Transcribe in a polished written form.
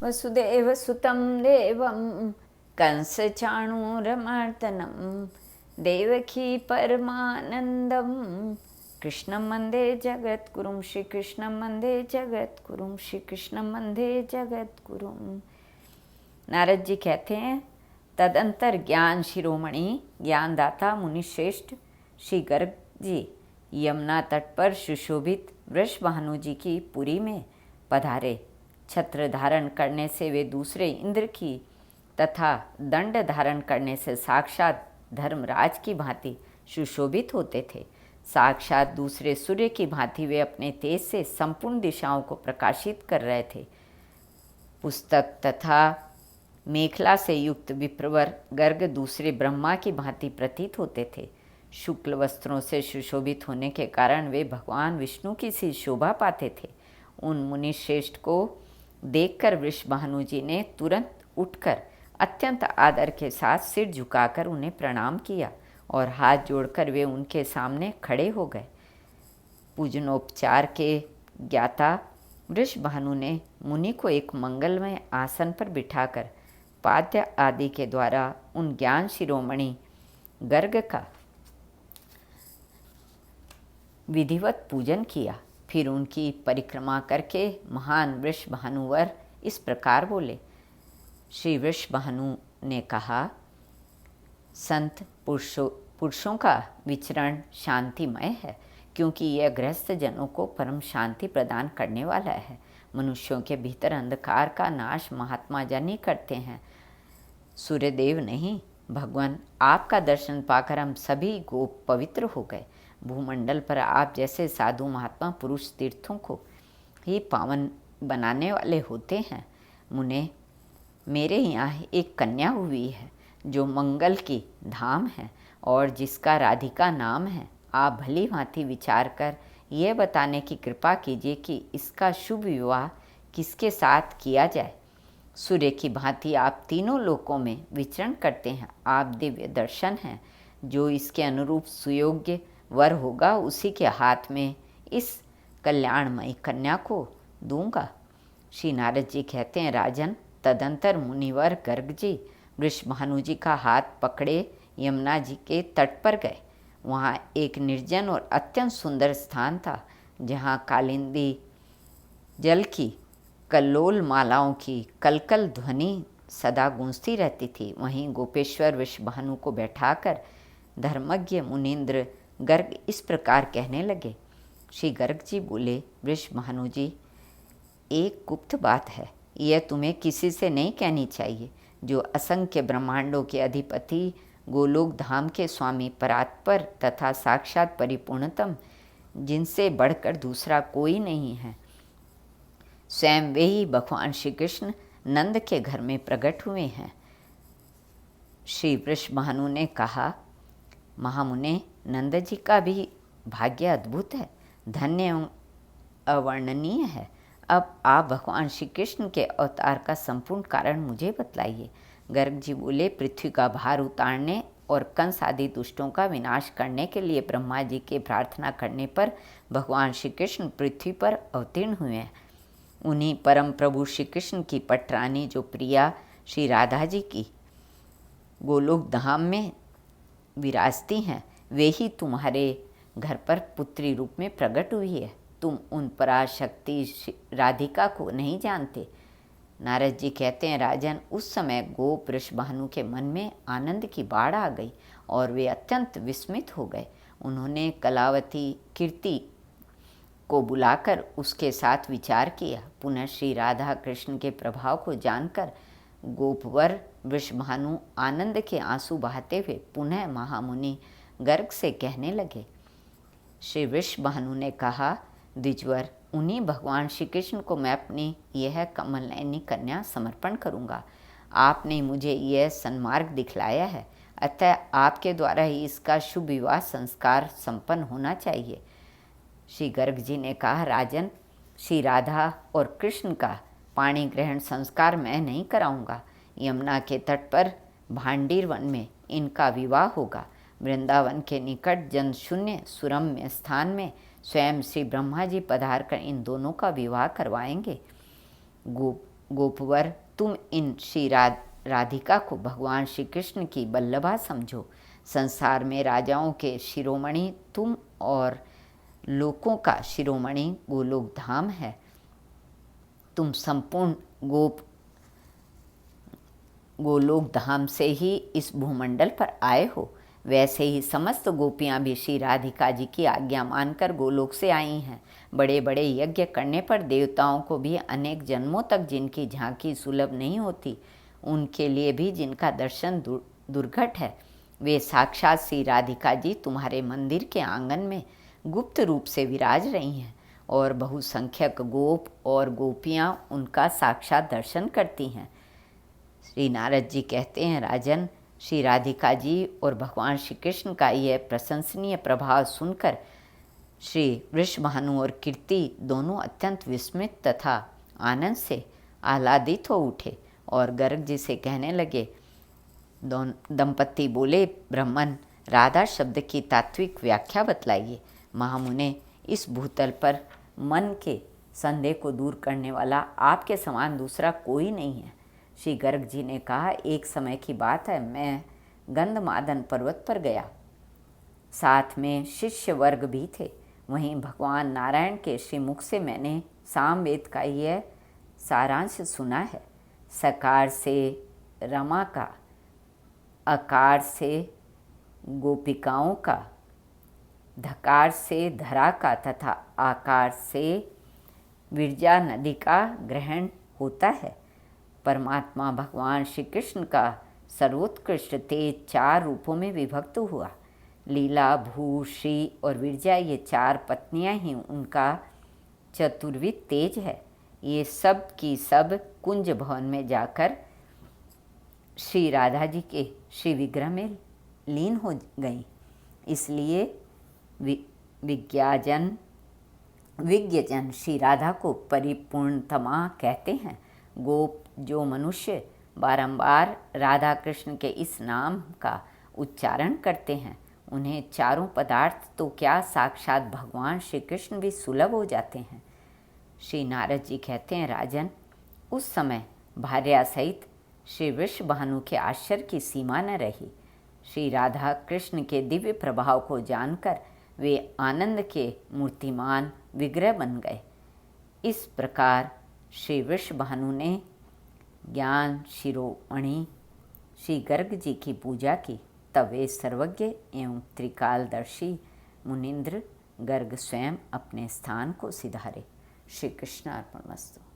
वसुदेवसुतं देवं कंसचाणूरमर्दनं देवकी परमानन्दं कृष्णं वन्दे जगद्गुरुं श्रीकृष्णं वन्दे जगद्गुरुं श्रीकृष्णं वन्दे जगद्गुरुं। नारद जी कहते हैं, तदंतर ज्ञान शिरोमणि ज्ञानदाता मुनिश्रेष्ठ श्री गर्ग जी यमुना तट पर सुशोभित वृषभानु जी की पुरी में पधारे। छत्र धारण करने से वे दूसरे इंद्र की तथा दंड धारण करने से साक्षात धर्मराज की भांति सुशोभित होते थे। साक्षात दूसरे सूर्य की भांति वे अपने तेज से संपूर्ण दिशाओं को प्रकाशित कर रहे थे। पुस्तक तथा मेखला से युक्त विप्रवर गर्ग दूसरे ब्रह्मा की भांति प्रतीत होते थे। शुक्ल वस्त्रों से सुशोभित होने के कारण वे भगवान विष्णु की सी शोभा पाते थे। उन मुनिश्रेष्ठ को देखकर वृषभानु जी ने तुरंत उठकर अत्यंत आदर के साथ सिर झुकाकर उन्हें प्रणाम किया और हाथ जोड़कर वे उनके सामने खड़े हो गए। पूजनोपचार के ज्ञाता वृषभानु ने मुनि को एक मंगलमय आसन पर बिठाकर पाद्य आदि के द्वारा उन ज्ञान शिरोमणि गर्ग का विधिवत पूजन किया। फिर उनकी परिक्रमा करके महान वृषभानुवर इस प्रकार बोले। श्री वृषभानु ने कहा, संत पुरुषों का विचरण शांतिमय है, क्योंकि यह गृहस्थ जनों को परम शांति प्रदान करने वाला है। मनुष्यों के भीतर अंधकार का नाश महात्मा जन ही करते हैं, सूर्यदेव नहीं। भगवान, आपका दर्शन पाकर हम सभी गोप पवित्र हो गए। भूमंडल पर आप जैसे साधु महात्मा पुरुष तीर्थों को ही पावन बनाने वाले होते हैं। मुने, मेरे यहाँ एक कन्या हुई है जो मंगल की धाम है और जिसका राधिका नाम है। आप भली भांति विचार कर यह बताने की कृपा कीजिए कि इसका शुभ विवाह किसके साथ किया जाए। सूर्य की भांति आप तीनों लोकों में विचरण करते हैं। आप दिव्य दर्शन हैं। जो इसके अनुरूप सुयोग्य वर होगा उसी के हाथ में इस कल्याणमयी कन्या को दूंगा। श्री नारद जी कहते हैं, राजन, तदंतर मुनिवर गर्ग जी वृषभानु जी का हाथ पकड़े यमुना जी के तट पर गए। वहाँ एक निर्जन और अत्यंत सुंदर स्थान था, जहाँ कालिंदी जल की कल्लोल मालाओं की कलकल ध्वनि सदा गूंजती रहती थी। वहीं गोपेश्वर वृषभानु को बैठाकर धर्मज्ञ मुनीन्द्र गर्ग इस प्रकार कहने लगे। श्री गर्ग जी बोले, वृषभानु जी, एक गुप्त बात है, यह तुम्हें किसी से नहीं कहनी चाहिए। जो असंख्य ब्रह्मांडों के अधिपति, गोलोक धाम के स्वामी परात्पर तथा साक्षात परिपूर्णतम, जिनसे बढ़कर दूसरा कोई नहीं है, स्वयं वे ही भगवान श्री कृष्ण नंद के घर में प्रकट हुए हैं। श्री वृषभानु ने कहा, महामुने, नंद जी का भी भाग्य अद्भुत है, धन्य एवं अवर्णनीय है। अब आप भगवान श्री कृष्ण के अवतार का संपूर्ण कारण मुझे बतलाइए। गर्ग जी बोले, पृथ्वी का भार उतारने और कंस आदि दुष्टों का विनाश करने के लिए ब्रह्मा जी के प्रार्थना करने पर भगवान श्री कृष्ण पृथ्वी पर अवतीर्ण हुए हैं। उन्हीं परम प्रभु श्री कृष्ण की पटरानी जो प्रिया श्री राधा जी की गोलोक धाम में विराजती हैं, वे ही तुम्हारे घर पर पुत्री रूप में प्रकट हुई है। तुम उन पराशक्ति राधिका को नहीं जानते। नारद जी कहते हैं, राजन, उस समय गोप वृषभानु के मन में आनंद की बाढ़ आ गई और वे अत्यंत विस्मित हो गए। उन्होंने कलावती कीर्ति को बुलाकर उसके साथ विचार किया। पुनः श्री राधा कृष्ण के प्रभाव को जानकर गोपवर वृषभानु आनंद के आंसू बहाते हुए पुनः महामुनि गर्ग से कहने लगे। श्री वृषभानु ने कहा, द्विजवर, उन्हीं भगवान श्री कृष्ण को मैं अपनी यह कमलनयनी कन्या समर्पण करूँगा। आपने मुझे यह सन्मार्ग दिखलाया है, अतः आपके द्वारा ही इसका शुभ विवाह संस्कार संपन्न होना चाहिए। श्री गर्ग जी ने कहा, राजन, श्री राधा और कृष्ण का पाणी ग्रहण संस्कार मैं नहीं कराऊंगा। यमुना के तट पर भांडीर वन में इनका विवाह होगा। वृंदावन के निकट जनशून्य सुरम्य स्थान में स्वयं श्री ब्रह्मा जी पधार कर इन दोनों का विवाह करवाएंगे। गोपवर, तुम इन श्री राधिका को भगवान श्री कृष्ण की बल्लभा समझो। संसार में राजाओं के शिरोमणि तुम और लोकों का शिरोमणि गोलोक धाम है। तुम संपूर्ण गोलोक धाम से ही इस भूमंडल पर आए हो। वैसे ही समस्त गोपियां भी श्री राधिका जी की आज्ञा मानकर गोलोक से आई हैं। बड़े बड़े यज्ञ करने पर देवताओं को भी अनेक जन्मों तक जिनकी झांकी सुलभ नहीं होती, उनके लिए भी जिनका दर्शन दुर्घट है, वे साक्षात श्री राधिका जी तुम्हारे मंदिर के आंगन में गुप्त रूप से विराज रही हैं और बहुसंख्यक गोप और गोपियां उनका साक्षात दर्शन करती हैं। श्री नारद जी कहते हैं, राजन, श्री राधिका जी और भगवान श्री कृष्ण का यह प्रशंसनीय प्रभाव सुनकर श्री वृषभानु और कीर्ति दोनों अत्यंत विस्मित तथा आनंद से आह्लादित हो उठे और गर्ग जी से कहने लगे। दंपति बोले, ब्राह्मण, राधा शब्द की तात्विक व्याख्या बतलाइए। महामुने, इस भूतल पर मन के संदेह को दूर करने वाला आपके समान दूसरा कोई नहीं है। श्री गर्ग जी ने कहा, एक समय की बात है, मैं गंधमादन पर्वत पर गया। साथ में शिष्य वर्ग भी थे। वहीं भगवान नारायण के श्रीमुख से मैंने सामवेद का यह सारांश सुना है। सकार से रमा का, अकार से गोपिकाओं का, धकार से धरा का तथा आकार से विरजा नदी का ग्रहण होता है। परमात्मा भगवान श्री कृष्ण का सर्वोत्कृष्ट तेज 4 रूपों में विभक्त हुआ। लीला, भू, श्री और विरजा, ये 4 पत्नियां ही उनका चतुर्विध तेज है। ये सब की सब कुंज भवन में जाकर श्री राधा जी के श्री विग्रह में लीन हो गई। इसलिए विज्ञजन श्री राधा को परिपूर्णतमा कहते हैं। गोप, जो मनुष्य बारंबार राधा कृष्ण के इस नाम का उच्चारण करते हैं, उन्हें चारों पदार्थ तो क्या, साक्षात भगवान श्री कृष्ण भी सुलभ हो जाते हैं। श्री नारद जी कहते हैं, राजन, उस समय भार्या सहित श्री वृषभानु के आश्चर्य की सीमा न रही। श्री राधा कृष्ण के दिव्य प्रभाव को जानकर वे आनंद के मूर्तिमान विग्रह बन गए। इस प्रकार श्री वृषभानु ने ज्ञान शिरोमणि श्री गर्ग जी की पूजा की। तब वे सर्वज्ञ एवं त्रिकालदर्शी मुनिंद्र गर्ग स्वयं अपने स्थान को सिधारे। श्री कृष्ण अर्पणमस्तु।